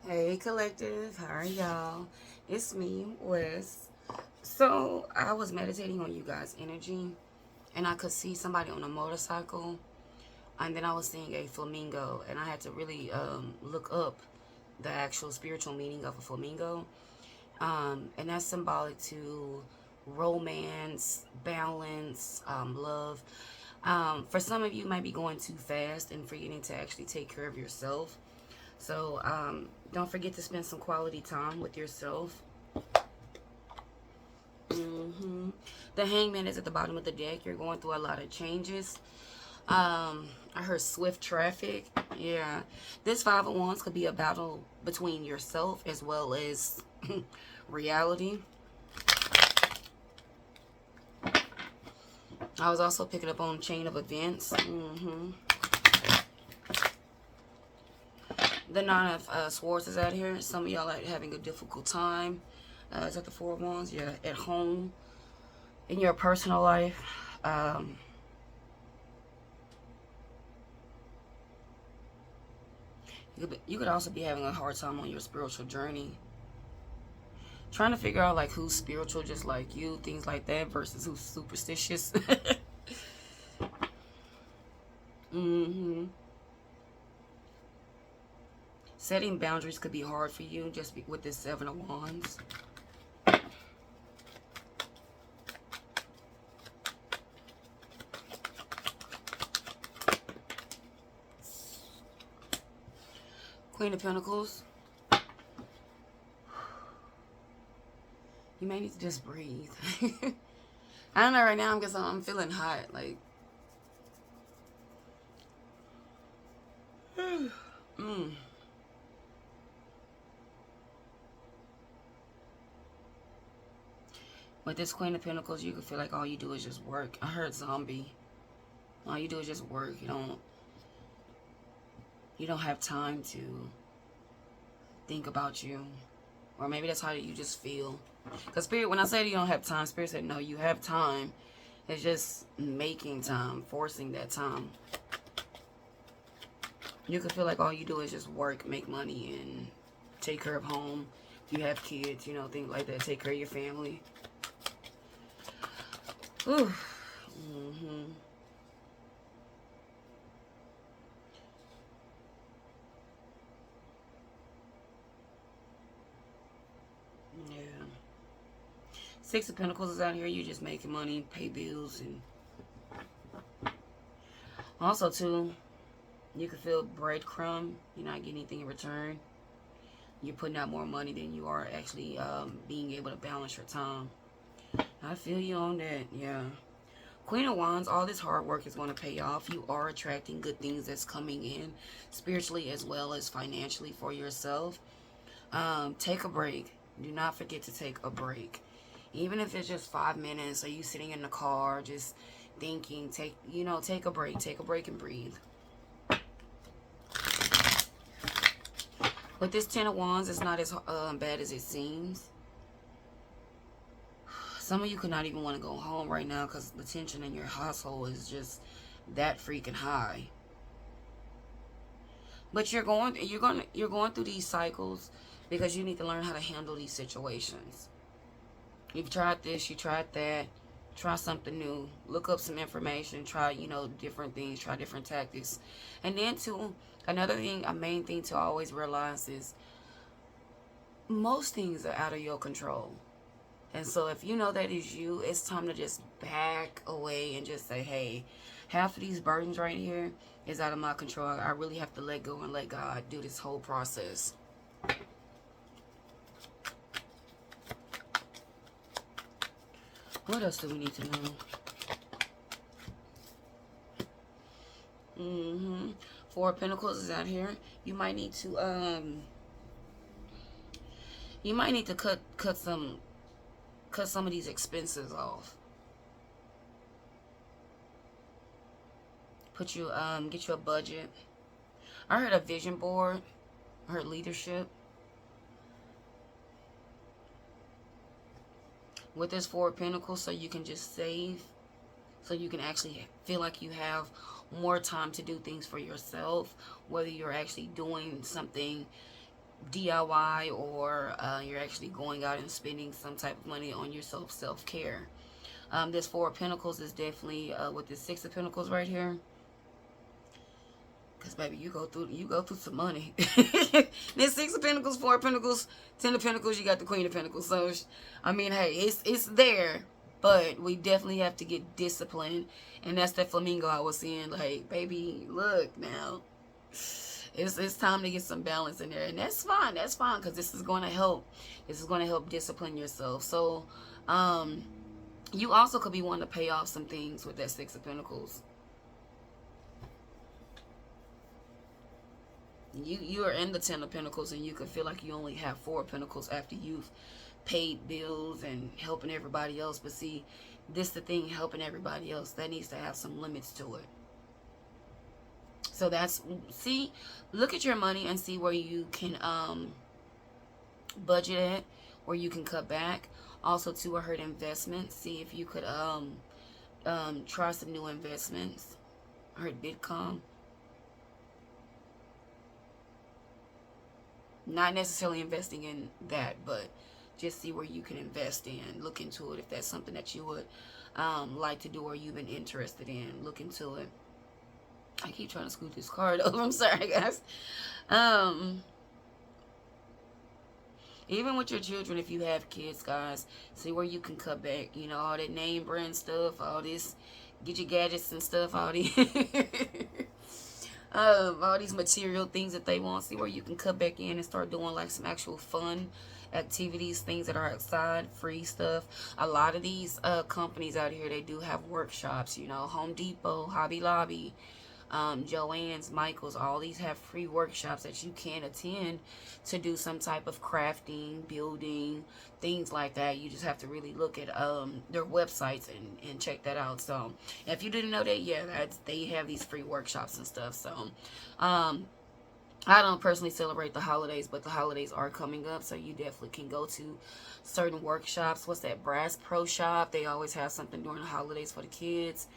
Hey collective, how are y'all? It's me, Wes. So I was meditating on you guys' energy and I could see somebody on a motorcycle, and then I was seeing a flamingo, and I had to really look up the actual spiritual meaning of a flamingo. And that's symbolic to romance, balance, love. For some of you, might be going too fast and forgetting to actually take care of yourself. So don't forget to spend some quality time with yourself. The hangman is at the bottom of the deck. You're going through a lot of changes. I heard swift traffic. Yeah. This Five of Wands could be a battle between yourself as well as reality. I was also picking up on chain of events. The Nine of Swords is out here. Some of y'all are having a difficult time. Is that the Four of Wands? Yeah, at home, in your personal life. You could also be having a hard time on your spiritual journey. Trying to figure out like who's spiritual just like you, things like that, versus who's superstitious. Setting boundaries could be hard for you just with this Seven of Wands. Queen of Pentacles. You may need to just breathe. I don't know, right now I'm feeling hot. Like, With this Queen of Pentacles, you can feel like all you do is just work. I heard zombie. All you do is just work. You don't have time to think about you. Or maybe that's how you just feel. Because Spirit, when I said you don't have time, Spirit said, no, you have time. It's just making time, forcing that time. You can feel like all you do is just work, make money, and take care of home. If you have kids, things like that. Take care of your family. Ooh. Yeah. Six of Pentacles is out here. You're just making money, pay bills, and also too, you can feel breadcrumb. You're not getting anything in return. You're putting out more money than you are actually being able to balance your time. I feel you on that. Yeah. Queen of Wands, all this hard work is going to pay off. You are attracting good things that's coming in spiritually as well as financially for yourself. Take a break. Do not forget to take a break. Even if it's just 5 minutes, or you sitting in the car just thinking, take a break. Take a break and breathe. With this Ten of Wands, it's not as bad as it seems. Some of you could not even want to go home right now because the tension in your household is just that freaking high. But you're going through these cycles because you need to learn how to handle these situations. You've tried this, you tried that. Try something new. Look up some information. Try, different things. Try different tactics. And then too, another thing, a main thing to always realize is most things are out of your control. And so if you know that is you, it's time to just back away and just say, hey, half of these burdens right here is out of my control. I really have to let go and let God do this whole process. What else do we need to know? Four of Pentacles is out here. You might need to cut some of these expenses off. Get you a budget. I heard a vision board. I heard leadership. With this Four of Pentacles, so you can just save. So you can actually feel like you have more time to do things for yourself. Whether you're actually doing something DIY, or you're actually going out and spending some type of money on yourself, self-care. This Four of Pentacles is definitely with the Six of Pentacles right here. Because, baby, you go through some money. This Six of Pentacles, Four of Pentacles, Ten of Pentacles, you got the Queen of Pentacles. So, I mean, hey, it's there. But we definitely have to get disciplined. And that's that flamingo I was seeing. Like, baby, look now. It's time to get some balance in there. And that's fine. That's fine. Because this is going to help. This is going to help discipline yourself. So, you also could be wanting to pay off some things with that Six of Pentacles. You are in the Ten of Pentacles, and you could feel like you only have Four of Pentacles after you've paid bills and helping everybody else. But see, this the thing, helping everybody else, that needs to have some limits to it. So that's, see, look at your money and see where you can budget at, where you can cut back. Also, too, I heard investments. See if you could try some new investments. I heard Bitcoin. Not necessarily investing in that, but just see where you can invest in. Look into it if that's something that you would like to do, or you've been interested in. Look into it. I keep trying to scoot this card over. I'm sorry, guys. Even with your children, if you have kids, guys, see where you can cut back. You know, all that name brand stuff, all this, get your gadgets and stuff, all these... all these material things that they want. See where you can cut back in and start doing like some actual fun activities, things that are outside, free stuff. A lot of these companies out here, they do have workshops, you know, Home Depot, Hobby Lobby, Joann's, Michael's, all these have free workshops that you can attend to do some type of crafting, building, things like that. You just have to really look at their websites and check that out. So if you didn't know that, yeah, they have these free workshops and stuff. So I don't personally celebrate the holidays, but the holidays are coming up, so you definitely can go to certain workshops. What's that, Brass Pro Shop? They always have something during the holidays for the kids.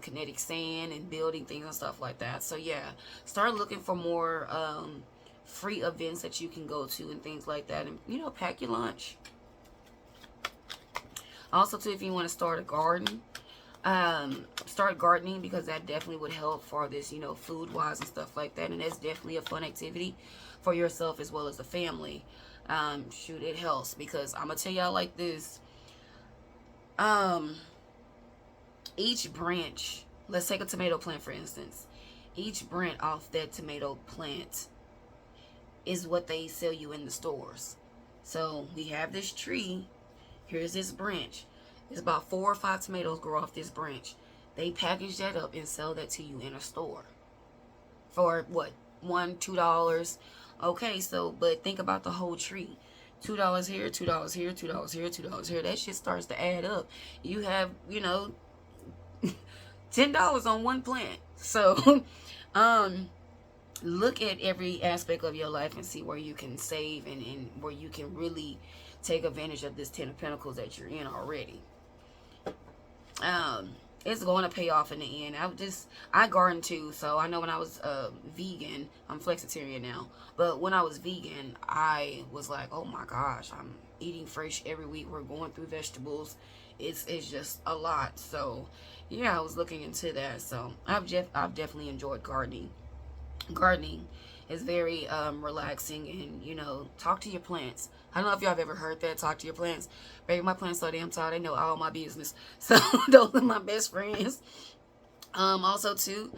Kinetic sand and building things and stuff like that. So yeah, start looking for more free events that you can go to and things like that, and you know, pack your lunch. Also too, if you want to start a garden, start gardening, because that definitely would help for this, you know, food wise and stuff like that. And that's definitely a fun activity for yourself as well as the family. Shoot, it helps, because I'm gonna tell y'all like this. Each branch, let's take a tomato plant for instance. Each branch off that tomato plant is what they sell you in the stores. So we have this tree. Here's this branch. It's about 4 or 5 tomatoes grow off this branch. They package that up and sell that to you in a store for what, $1, $2. Okay, so but think about the whole tree. $2 here, $2 here, $2 here, $2 here. That shit starts to add up. You have, you know, $10 on one plant. So look at every aspect of your life and see where you can save and where you can really take advantage of this Ten of Pentacles that you're in already. It's going to pay off in the end. I garden too, so I know when I was vegan, I'm flexitarian now, but when I was vegan, I was like, oh my gosh, I'm eating fresh every week. We're going through vegetables. It's just a lot. So yeah, I was looking into that. So I've definitely enjoyed gardening. Gardening is very relaxing, and you know, talk to your plants. I don't know if y'all have ever heard that, talk to your plants. Baby, my plants so damn tall, they know all my business. So those are my best friends. Also too,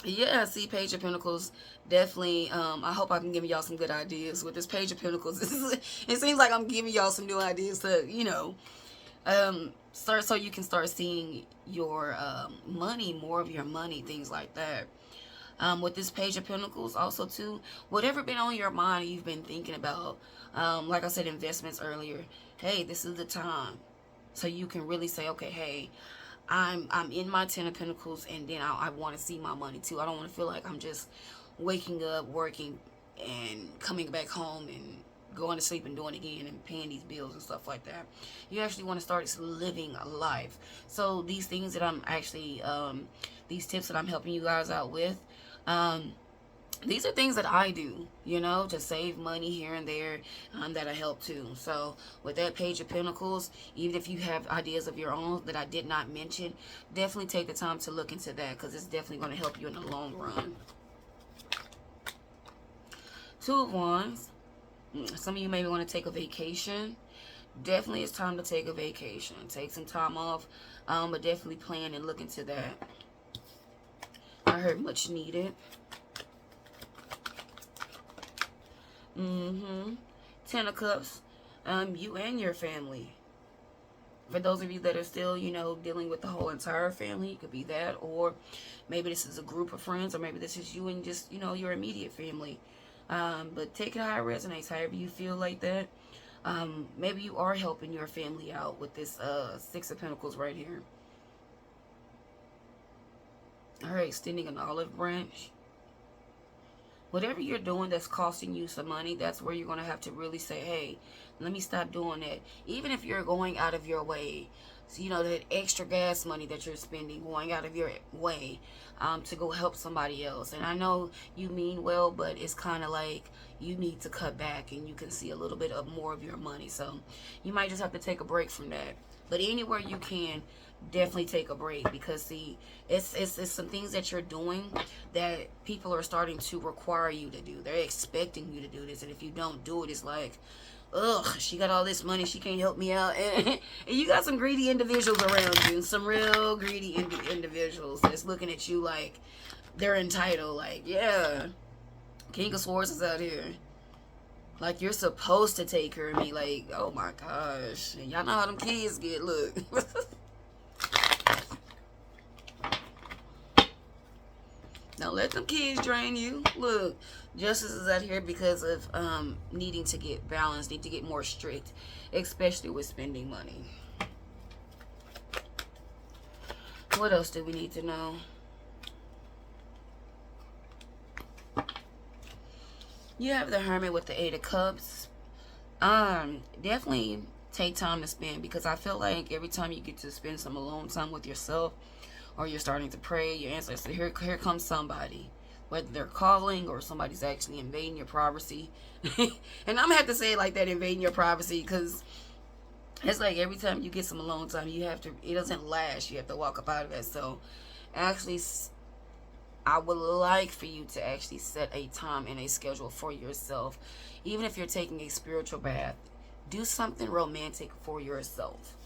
yeah, see, Page of Pentacles, definitely, I hope I can give y'all some good ideas with this Page of Pentacles. It seems like I'm giving y'all some new ideas to, you know, start, so you can start seeing your money, more of your money, things like that. With this Page of Pentacles, also too, whatever been on your mind, you've been thinking about, like I said, investments earlier. Hey, this is the time, so you can really say, okay, hey, I'm in my Ten of Pentacles, and then I want to see my money too. I don't want to feel like I'm just waking up, working, and coming back home and going to sleep and doing it again and paying these bills and stuff like that. You actually want to start living a life. So these things that I'm actually, these tips that I'm helping you guys out with, these are things that I do, you know, to save money here and there, that I help too. So with that Page of Pentacles, even if you have ideas of your own that I did not mention, definitely take the time to look into that, because it's definitely going to help you in the long run. Two of Wands. Some of you maybe want to take a vacation. Definitely it's time to take a vacation. Take some time off, but definitely plan and look into that. I heard much needed. Ten of Cups. You and your family. For those of you that are still, you know, dealing with the whole entire family, it could be that, or maybe this is a group of friends, or maybe this is you and just, you know, your immediate family. But take it how it resonates, however you feel like that. Maybe you are helping your family out with this Six of Pentacles right here. All right, extending an olive branch. Whatever you're doing that's costing you some money, that's where you're going to have to really say, hey, let me stop doing that. Even if you're going out of your way, so, you know, that extra gas money that you're spending, going out of your way to go help somebody else. And I know you mean well, but it's kind of like you need to cut back and you can see a little bit of more of your money. So you might just have to take a break from that. But anywhere you can, definitely take a break, because see, it's some things that you're doing that people are starting to require you to do. They're expecting you to do this, and if you don't do it, it's like, ugh, she got all this money, she can't help me out. And you got some greedy individuals around you, some real greedy individuals that's looking at you like they're entitled. Like, yeah, King of Swords is out here, like you're supposed to take care of me. Like, oh my gosh, and y'all know how them kids get. Look. Don't let them kids drain you. Look, Justice is out here because of needing to get balanced, need to get more strict, especially with spending money. What else do we need to know? You have the Hermit with the Eight of Cups. Definitely take time to spend, because I feel like every time you get to spend some alone time with yourself, or you're starting to pray, your ancestors, here comes somebody, whether they're calling or somebody's actually invading your privacy. And I'm gonna have to say it like that, invading your privacy, because it's like every time you get some alone time, you have to, it doesn't last, you have to walk up out of it. So actually, I would like for you to actually set a time and a schedule for yourself. Even if you're taking a spiritual bath, do something romantic for yourself.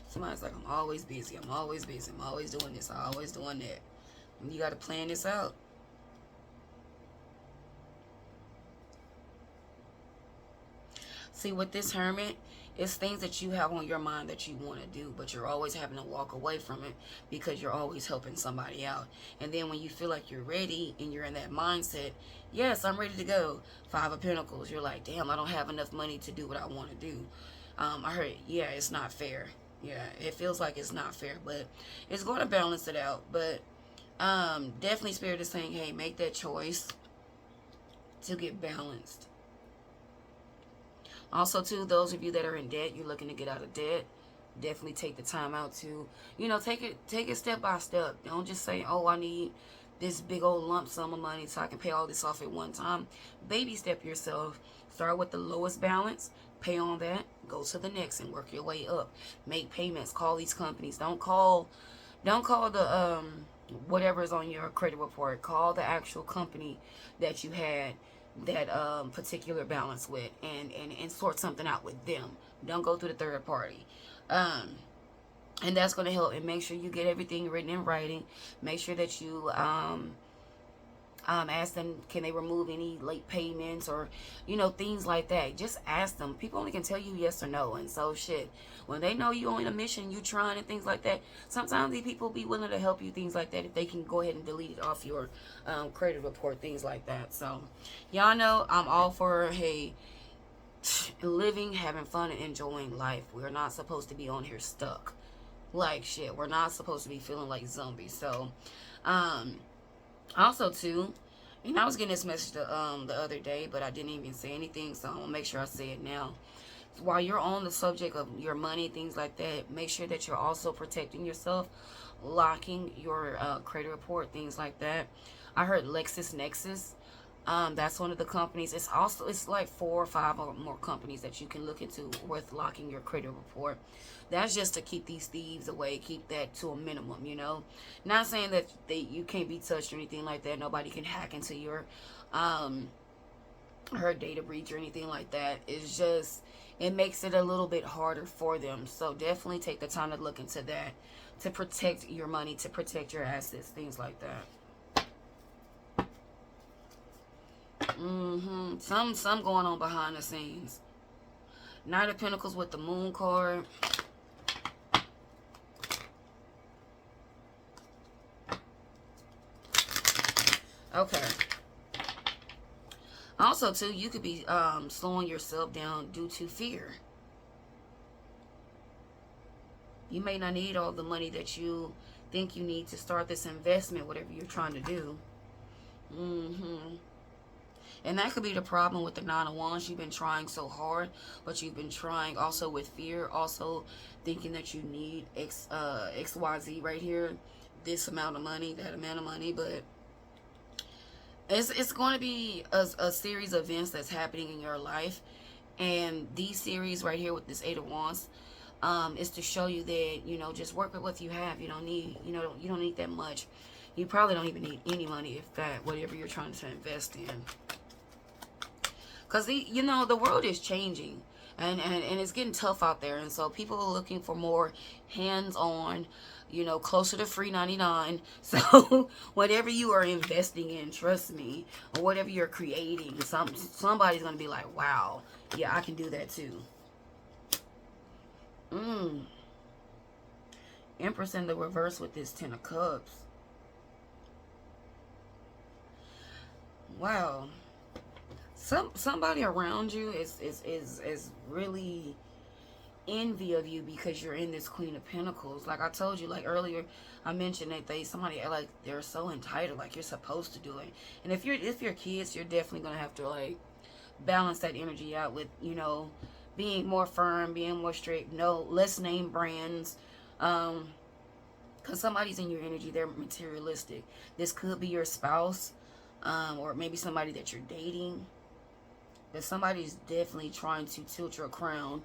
Somebody's like, I'm always busy, I'm always busy, I'm always doing this, I'm always doing that. And you got to plan this out. See, with this Hermit, it's things that you have on your mind that you want to do, but you're always having to walk away from it because you're always helping somebody out. And then when you feel like you're ready and you're in that mindset, yes, I'm ready to go, Five of Pentacles, you're like, damn, I don't have enough money to do what I want to do. I heard, yeah, it's not fair. Yeah, it feels like it's not fair, but it's going to balance it out. But definitely Spirit is saying, hey, make that choice to get balanced. Also, too, those of you that are in debt, you're looking to get out of debt, definitely take the time out to, you know, take it step by step. Don't just say, oh, I need this big old lump sum of money so I can pay all this off at one time. Baby step yourself. Start with the lowest balance. Pay on that. Go to the next and work your way up. Make payments. Call these companies. Don't call the whatever is on your credit report. Call the actual company that you had that particular balance with, and sort something out with them. Don't go through the third party. And that's going to help. And make sure you get everything written in writing. Make sure that you ask them, can they remove any late payments, or, you know, things like that. Just ask them. People only can tell you yes or no. And so shit, when they know you on a mission, you trying and things like that, sometimes these people be willing to help you, things like that, if they can go ahead and delete it off your credit report, things like that. So y'all know I'm all for, hey, living, having fun, and enjoying life. We're not supposed to be on here stuck like shit. We're not supposed to be feeling like zombies. So also too, and I was getting this message the other day, but I didn't even say anything, so I'm gonna make sure I say it now. while you're on the subject of your money, things like that, make sure that you're also protecting yourself, locking your credit report, things like that. I heard LexisNexis. That's one of the companies. It's like 4 or 5 or more companies that you can look into with locking your credit report. That's just to keep these thieves away, keep that to a minimum, you know. Not saying that you can't be touched or anything like that. Nobody can hack into your her data breach or anything like that. It's just, it makes it a little bit harder for them. So definitely take the time to look into that, to protect your money, to protect your assets, things like that. Some going on behind the scenes. Knight of Pentacles with the Moon card. Okay. Also, too, you could be slowing yourself down due to fear. You may not need all the money that you think you need to start this investment, whatever you're trying to do. And that could be the problem with the Nine of Wands. You've been trying so hard, but you've been trying also with fear, also thinking that you need XYZ right here, this amount of money, that amount of money, but it's going to be a series of events that's happening in your life. And these series right here with this Eight of Wands is to show you that, you know, just work with what you have. You don't need, you know, you don't need that much. You probably don't even need any money, if that, whatever you're trying to invest in. Because, you know, the world is changing. And it's getting tough out there. And so people are looking for more hands-on, you know, closer to free 99. So whatever you are investing in, trust me, or whatever you're creating, somebody's going to be like, wow, yeah, I can do that too. Empress in the reverse with this 10 of Cups. Wow. Somebody around you is really envy of you because you're in this Queen of Pentacles. Like I told you, like earlier, I mentioned that somebody like they're so entitled, like you're supposed to do it. And if you're kids, you're definitely gonna have to like balance that energy out with, you know, being more firm, being more strict, less name brands. Because somebody's in your energy, they're materialistic. This could be your spouse, or maybe somebody that you're dating. But somebody's definitely trying to tilt your crown.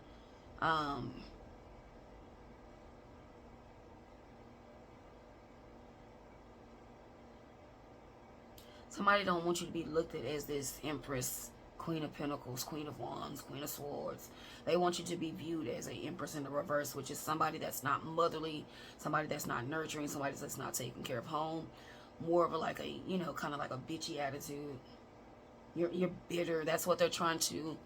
Somebody don't want you to be looked at as this Empress, Queen of Pentacles, Queen of Wands, Queen of Swords. They want you to be viewed as an Empress in the reverse, which is somebody that's not motherly, somebody that's not nurturing, somebody that's not taking care of home. More of a, like a, you know, kind of like a bitchy attitude. You're bitter. That's what they're trying to.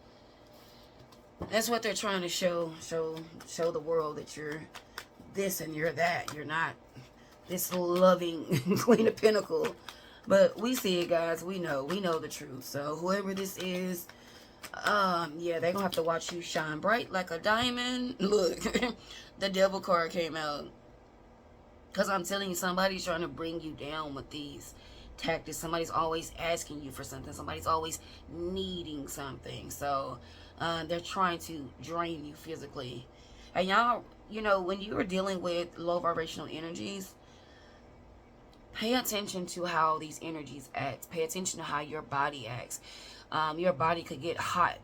That's what they're trying to show the world, that you're this and you're that. You're not this loving Queen of Pentacles. But we see it, guys. We know the truth. So whoever this is, yeah, they're gonna have to watch you shine bright like a diamond. Look, the Devil card came out. Because I'm telling you, somebody's trying to bring you down with these tactics. Somebody's always asking you for something. Somebody's always needing something. So they're trying to drain you physically. And y'all, you know, when you are dealing with low vibrational energies, pay attention to how these energies act. Pay attention to how your body acts. Your body could get hot.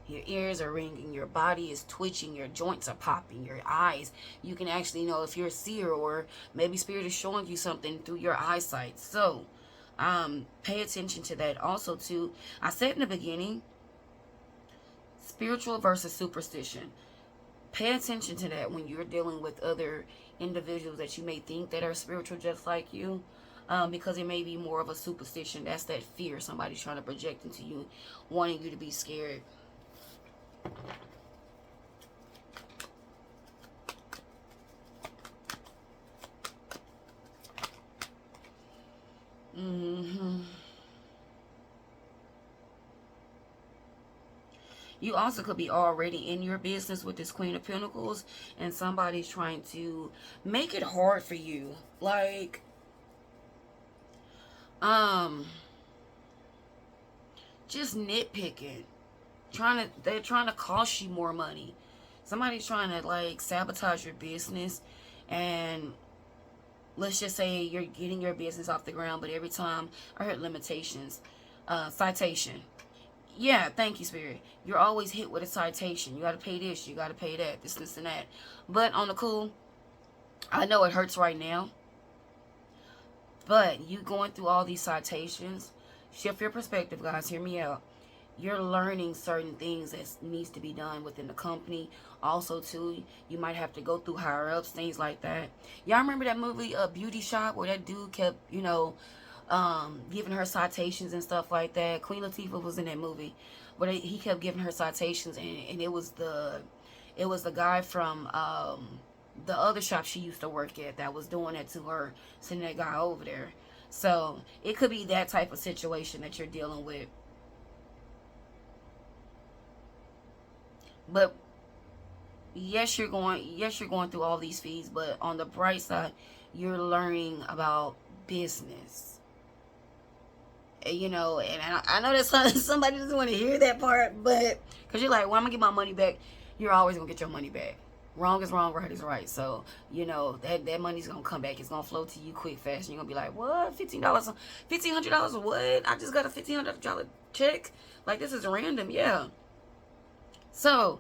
Your ears are ringing, your body is twitching, your joints are popping, your eyes. You can actually know if you're a seer, or maybe Spirit is showing you something through your eyesight. So, pay attention to that. Also, too, I said in the beginning, spiritual versus superstition. Pay attention to that when you're dealing with other individuals that you may think that are spiritual just like you. Because it may be more of a superstition. That's that fear somebody's trying to project into you, wanting you to be scared. You also could be already in your business with this Queen of Pentacles, and somebody's trying to make it hard for you. Like, just nitpicking. they're trying to cost you more money. Somebody's trying to like sabotage your business, and let's just say you're getting your business off the ground, but every time I heard limitations, citation. Yeah, thank you, Spirit. You're always hit with a citation. You got to pay this, you got to pay that, this, and that. But on the cool, I know it hurts right now, but you going through all these citations, shift your perspective, guys. Hear me out. You're learning certain things that needs to be done within the company. Also, too, you might have to go through higher ups, things like that. Y'all remember that movie, Beauty Shop, where that dude kept, you know, giving her citations and stuff like that? Queen Latifah was in that movie, but he kept giving her citations, and it was the guy from the other shop she used to work at that was doing that to her, sending that guy over there. So it could be that type of situation that you're dealing with. But yes, you're going through all these fees, but on the bright side, you're learning about business. And, you know, and I know that somebody doesn't want to hear that part, but because you're like, well, I'm gonna get my money back. You're always gonna get your money back. Wrong is wrong, right is right. So, you know, that money's gonna come back. It's gonna flow to you quick, fast. And you're gonna be like, what? $1,500? $1,500? What? I just got a $1,500 check? Like, this is random. Yeah. So,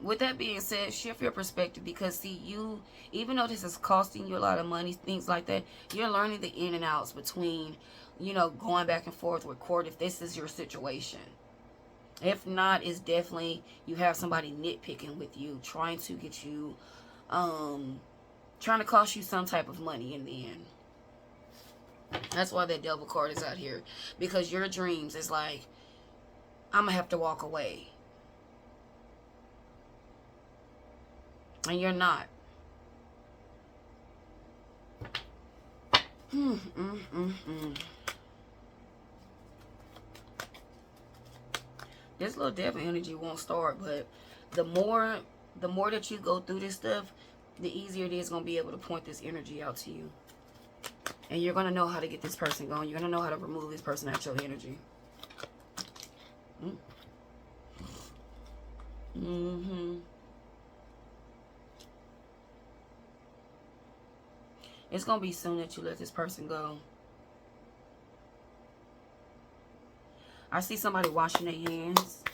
with that being said, shift your perspective, because see, you, even though this is costing you a lot of money, things like that, you're learning the in and outs between, you know, going back and forth with court if this is your situation. If not, it's definitely you have somebody nitpicking with you, trying to get you, trying to cost you some type of money in the end. That's why that devil card is out here, because your dreams is like, I'm gonna have to walk away. And you're not. This little devil energy won't start, but the more that you go through this stuff, the easier it is going to be able to point this energy out to you. And you're going to know how to get this person going. You're going to know how to remove this person out your energy. It's going to be soon that you let this person go. I see somebody washing their hands.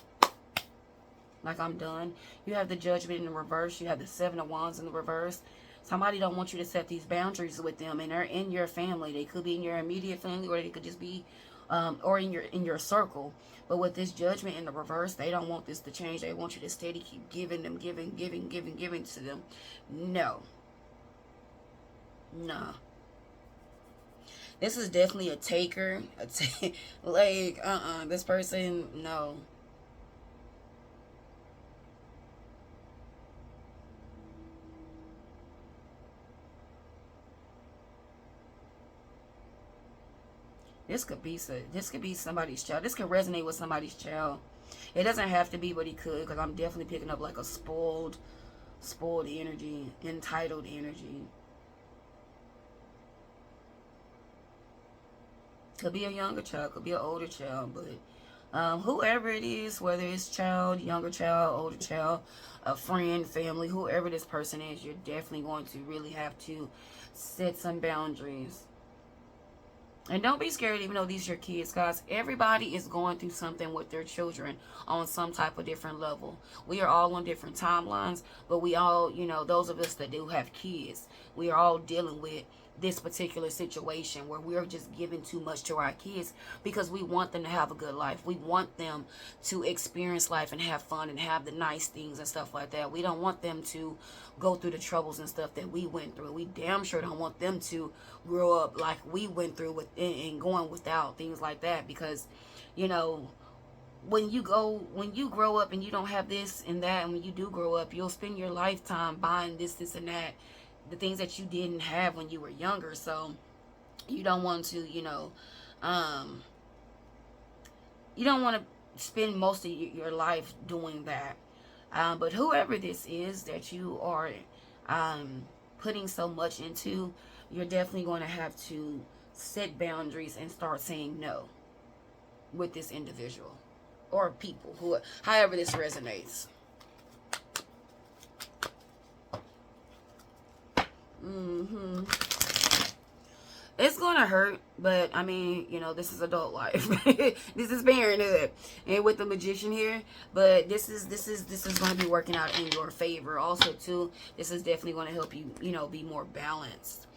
Like, I'm done. You have the Judgment in the reverse. You have the Seven of Wands in the reverse. Somebody don't want you to set these boundaries with them, and they're in your family. They could be in your immediate family, or they could just be or in your circle. But with this Judgment in the reverse, they don't want this to change. They want you to steady keep giving them, giving to them. No. Nah. This is definitely a taker. Like, this person, no. This could be somebody's child. This could resonate with somebody's child. It doesn't have to be, but it could, because I'm definitely picking up like a spoiled energy, entitled energy. Could be a younger child, could be an older child, but whoever it is, whether it's child, younger child, older child, a friend, family, whoever this person is, you're definitely going to really have to set some boundaries. And don't be scared, even though these are your kids, guys. Everybody is going through something with their children on some type of different level. We are all on different timelines, but we all, you know, those of us that do have kids, we are all dealing with this particular situation where we're just giving too much to our kids because we want them to have a good life. We want them to experience life and have fun and have the nice things and stuff like that. We don't want them to go through the troubles and stuff that we went through. We damn sure don't want them to grow up like we went through with and going without things like that, because, you know, when you grow up and you don't have this and that, and when you do grow up, you'll spend your lifetime buying this and that, the things that you didn't have when you were younger. So you don't want to, you know, you don't want to spend most of your life doing that. But whoever this is that you are putting so much into, you're definitely going to have to set boundaries and start saying no with this individual or people, who, however this resonates. It's gonna hurt, but I mean, you know, this is adult life. This is parenthood, and with the Magician here, but this is going to be working out in your favor. Also, too, this is definitely going to help you, you know, be more balanced.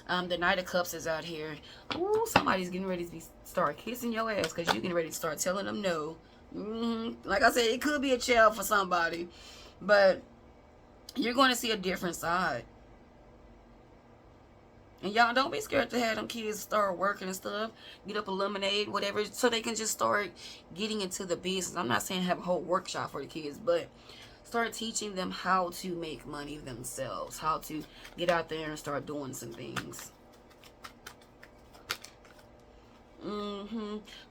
The Knight of Cups is out here. Ooh, somebody's getting ready to start kissing your ass because you're getting ready to start telling them no. Like I said, it could be a child for somebody, but you're going to see a different side. And y'all, don't be scared to have them kids start working and stuff. Get up a lemonade, whatever, so they can just start getting into the business. I'm not saying have a whole workshop for the kids, but start teaching them how to make money themselves. How to get out there and start doing some things.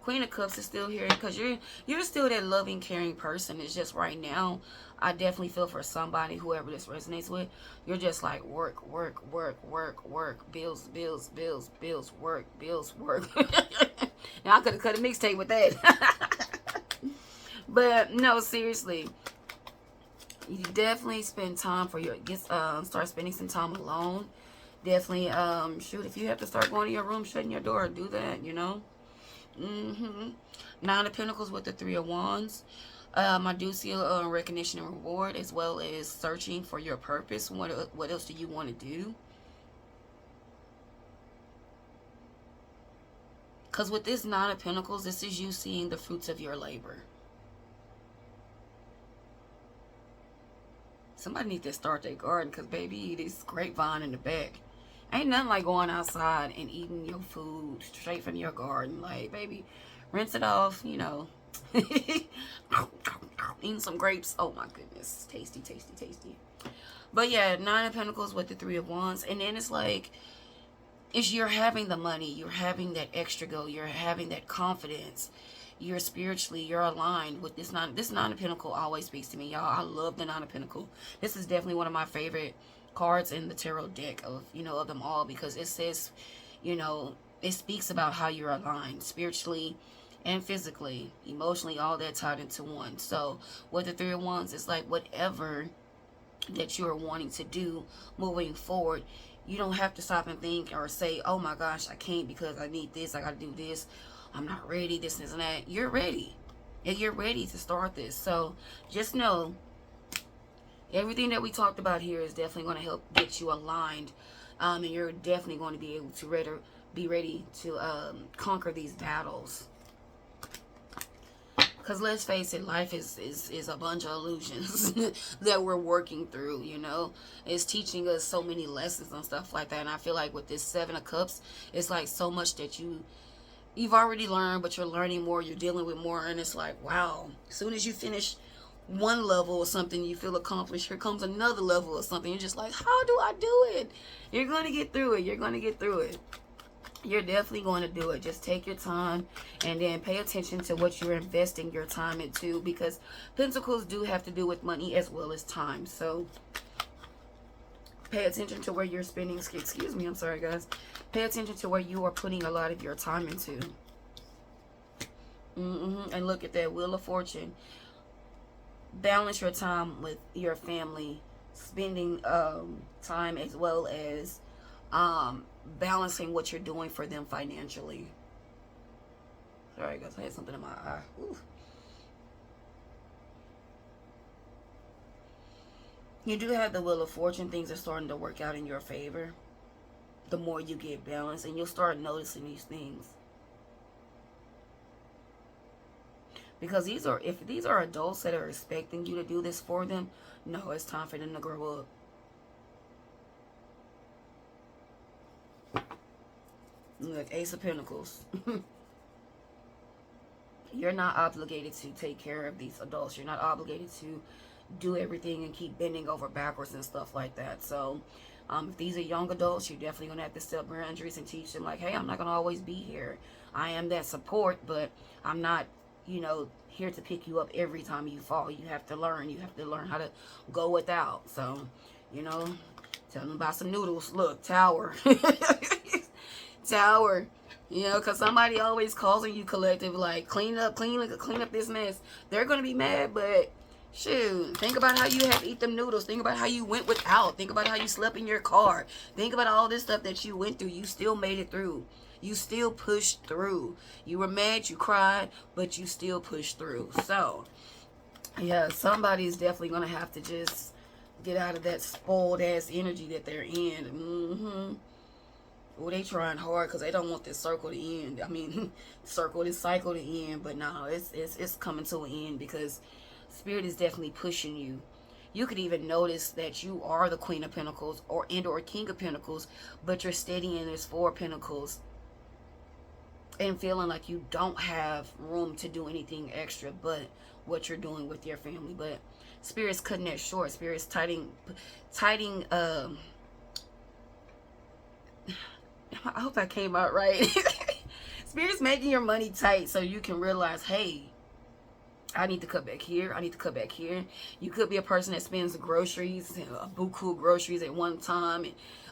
Queen of Cups is still here because you're still that loving, caring person. It's just right now, I definitely feel for somebody, whoever this resonates with, you're just like work, bills, work, bills, work. Now I could have cut a mixtape with that. But no, seriously, you definitely spend time for your start spending some time alone. Definitely, shoot, if you have to start going to your room, shutting your door, do that, you know. Nine of Pentacles with the Three of Wands. I do see recognition and reward, as well as searching for your purpose. What else do you want to do? Because with this Nine of Pentacles, this is you seeing the fruits of your labor. Somebody needs to start their garden, because baby, this grapevine in the back. Ain't nothing like going outside and eating your food straight from your garden. Like, baby, rinse it off, you know. Eating some grapes. Oh, my goodness. Tasty, tasty, tasty. But, yeah, Nine of Pentacles with the Three of Wands. And then it's like, you're having the money. You're having that extra go. You're having that confidence. You're spiritually, you're aligned with this Nine of Pentacles always speaks to me, y'all. I love the Nine of Pentacles. This is definitely one of my favorite cards in the tarot deck of, you know, of them all, because it says, you know, it speaks about how you're aligned spiritually and physically, emotionally, all that tied into one. So with the Three of Wands, it's like whatever that you're wanting to do moving forward, you don't have to stop and think or say, oh my gosh, I can't because I need this, I gotta do this, I'm not ready, this and that. You're ready, and you're ready to start this. So just know everything that we talked about here is definitely going to help get you aligned, and you're definitely going to be able to be ready to conquer these battles. Because let's face it, life is a bunch of illusions that we're working through, you know. It's teaching us so many lessons and stuff like that. And I feel like with this Seven of Cups, it's like so much that you've already learned, but you're learning more, you're dealing with more, and it's like, wow, as soon as you finish one level or something, you feel accomplished, here comes another level or something, you're just like, how do I do it? You're going to get through it. You're going to get through it. You're definitely going to do it. Just take your time and then pay attention to what you're investing your time into, because Pentacles do have to do with money as well as time. So pay attention to where you're spending, excuse me, I'm sorry guys, pay attention to where you are putting a lot of your time into. And look at that Wheel of Fortune. Balance your time with your family, spending time, as well as balancing what you're doing for them financially. Sorry guys, I had something in my eye. Ooh. You do have the Wheel of Fortune. Things are starting to work out in your favor the more you get balanced, and you'll start noticing these things. Because if these are adults that are expecting you to do this for them, no, it's time for them to grow up. Look, Ace of Pentacles. You're not obligated to take care of these adults. You're not obligated to do everything and keep bending over backwards and stuff like that. So if these are young adults, you're definitely going to have to set boundaries and teach them, like, hey, I'm not going to always be here. I am that support, but I'm not, you know, here to pick you up every time you fall. You have to learn. You have to learn how to go without. So, you know, tell them about some noodles. Look, Tower. Tower. You know, because somebody always calling you collective, like, clean up this mess. They're going to be mad, but shoot, think about how you had to eat them noodles. Think about how you went without. Think about how you slept in your car. Think about all this stuff that you went through. You still made it through. You still pushed through. You were mad, you cried, but you still pushed through. So, yeah, somebody's definitely going to have to just get out of that spoiled ass energy that they're in. Well, they trying hard because they don't want this circle to end. I mean, this cycle to end. But no, it's coming to an end because Spirit is definitely pushing you. You could even notice that you are the Queen of Pentacles or King of Pentacles, but you're steady in this Four of Pentacles and feeling like you don't have room to do anything extra but what you're doing with your family. But Spirit's cutting that short. Spirit's tightening I hope that came out right. Spirit's making your money tight so you can realize, hey, I need to cut back here. I need to cut back here. You could be a person that spends groceries, a buku of groceries at one time,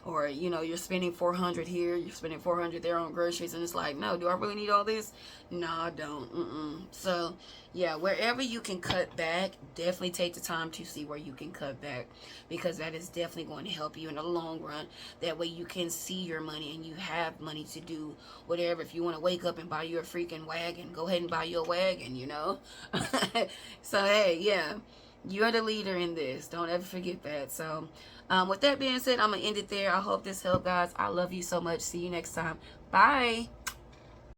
or you know, you're spending $400 here, you're spending $400 there on groceries, and it's like, no, do I really need all this? No, I don't. So yeah, wherever you can cut back, definitely take the time to see where you can cut back, because that is definitely going to help you in the long run. That way you can see your money and you have money to do whatever. If you want to wake up and buy you a freaking wagon, go ahead and buy you a wagon, you know. So hey, yeah, you're the leader in this. Don't ever forget that. So with that being said, I'm gonna end it there. I hope this helped, guys. I love you so much. See you next time. Bye.